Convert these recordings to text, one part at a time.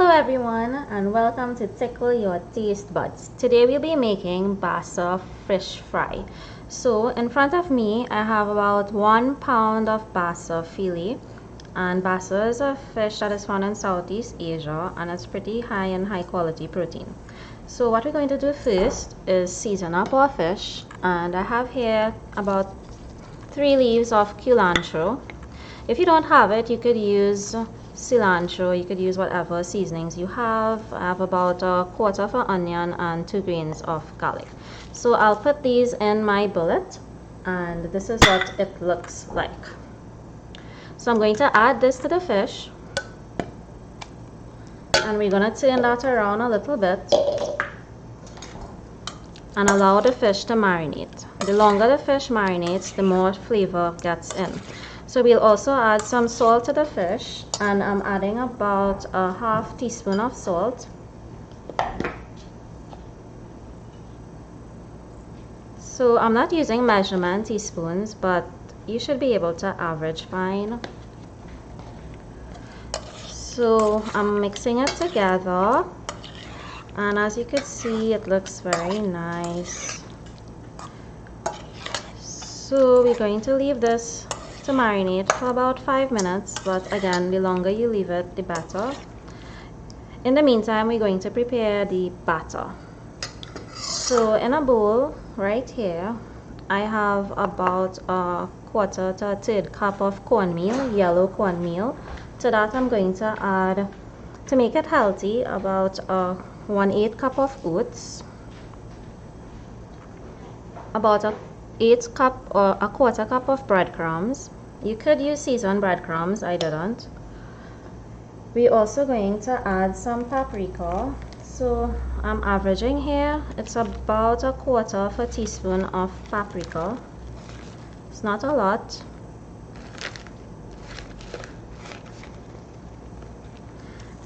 Hello everyone and welcome to Tickle Your Taste Buds. Today we'll be making BASA fish fry. So in front of me I have about 1 pound of BASA fillet, and BASA is a fish that is found in Southeast Asia and it's pretty high in high quality protein. So what we're going to do first is season up our fish, and I have here about 3 leaves of culantro. If you don't have it, you could use cilantro, you could use whatever seasonings you have. I have about a quarter of an onion and 2 grains of garlic. So I'll put these in my bullet, and this is what it looks like. So I'm going to add this to the fish, and we're going to turn that around a little bit and allow the fish to marinate. The longer the fish marinates, the more flavor gets in. So we'll also add some salt to the fish, and I'm adding about a half teaspoon of salt. So I'm not using measurement teaspoons, but you should be able to average fine. So I'm mixing it together, and as you can see, it looks very nice. So we're going to leave this to marinate for about 5 minutes, but again, the longer you leave it, the better. In the meantime, we're going to prepare the batter. So in a bowl right here, I have about a quarter to a third cup of cornmeal, yellow cornmeal. To that I'm going to add, to make it healthy, about 1/8 cup of oats, about a 1/8 cup or a quarter cup of breadcrumbs. You could use seasoned breadcrumbs, I didn't. We're also going to add some paprika. So I'm averaging here, it's about a quarter of a teaspoon of paprika. It's not a lot.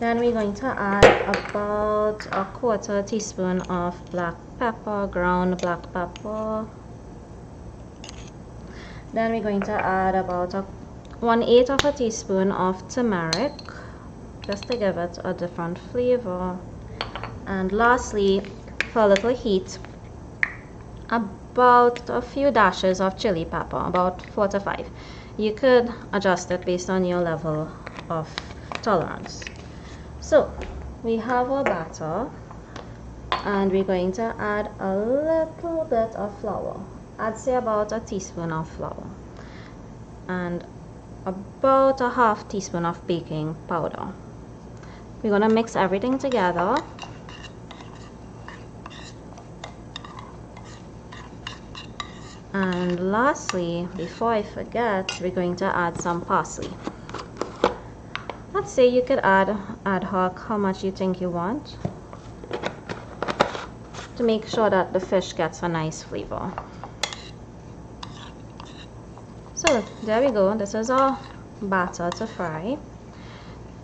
Then we're going to add about a quarter teaspoon of black pepper, ground black pepper. Then we're going to add about 1/8 of a teaspoon of turmeric, just to give it a different flavor. And lastly, for a little heat, about a few dashes of chili pepper, about 4 to 5. You could adjust it based on your level of tolerance. So we have our batter, and we're going to add a little bit of flour. I'd say about a teaspoon of flour, and about a half teaspoon of baking powder. We're going to mix everything together. And lastly, before I forget, we're going to add some parsley. Let's say you could add ad hoc how much you think you want, to make sure that the fish gets a nice flavor. So there we go, this is our batter to fry.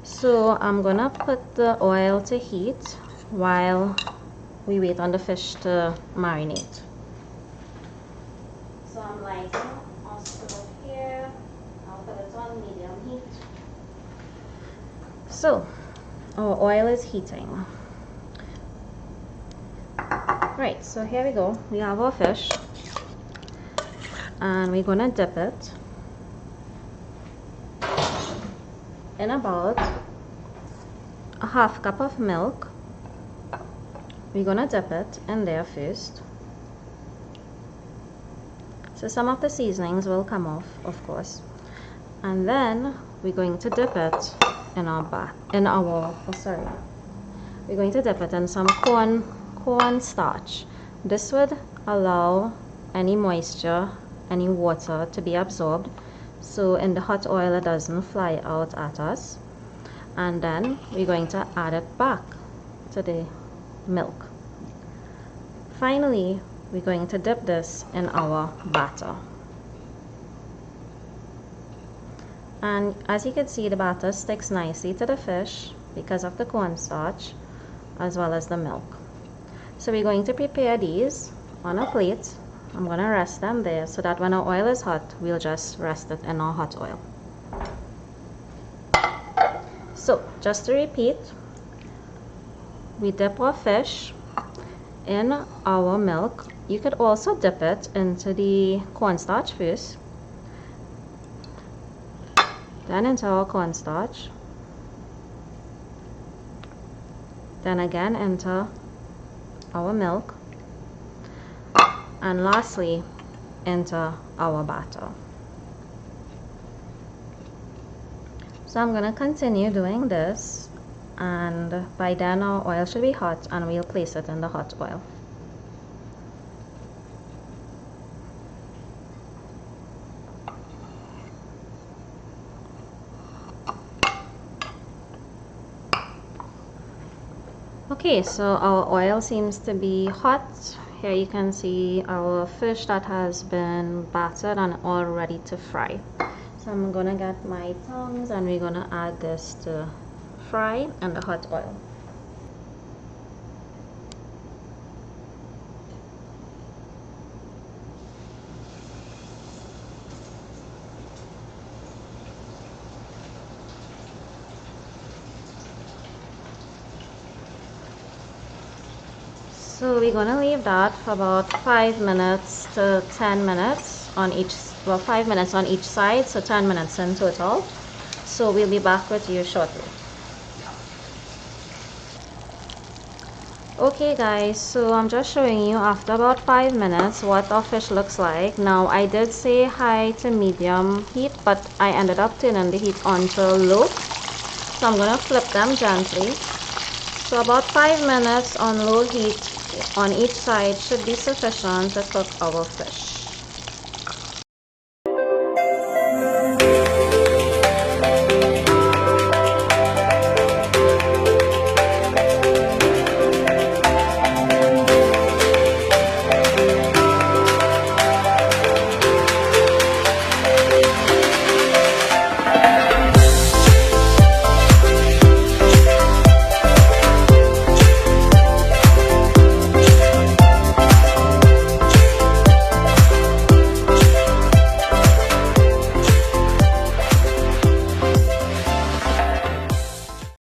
So I'm gonna put the oil to heat while we wait on the fish to marinate. So I'm lighting our stove here. I'll put it on medium heat. So our oil is heating. Right, so here we go. We have our fish, and we're gonna dip it in about a half cup of milk. We're gonna dip it in there first, so some of the seasonings will come off, of course, and then we're going to dip it in we're going to dip it in some corn starch. This would allow any moisture, any water to be absorbed, so in the hot oil it doesn't fly out at us. And then we're going to add it back to the milk. Finally, we're going to dip this in our batter, and as you can see, the batter sticks nicely to the fish because of the cornstarch as well as the milk. So we're going to prepare these on a plate. I'm going to rest them there so that when our oil is hot, we'll just rest it in our hot oil. So just to repeat, we dip our fish in our milk. You could also dip it into the cornstarch first, then into our cornstarch, then again into our milk, and lastly into our batter. So I'm going to continue doing this, and by then our oil should be hot and we'll place it in the hot oil. Okay, so our oil seems to be hot. Here you can see our fish that has been battered and all ready to fry. So I'm gonna get my tongs and we're gonna add this to fry in the hot oil. So we're gonna leave that for about 5 minutes to 10 minutes on each, well, 5 minutes on each side, so 10 minutes in total. So we'll be back with you shortly. Okay guys, so I'm just showing you after about 5 minutes what our fish looks like. Now I did say high to medium heat, but I ended up turning the heat on to low. So I'm gonna flip them gently. So about 5 minutes on low heat on each side should be sufficient to cook our fish.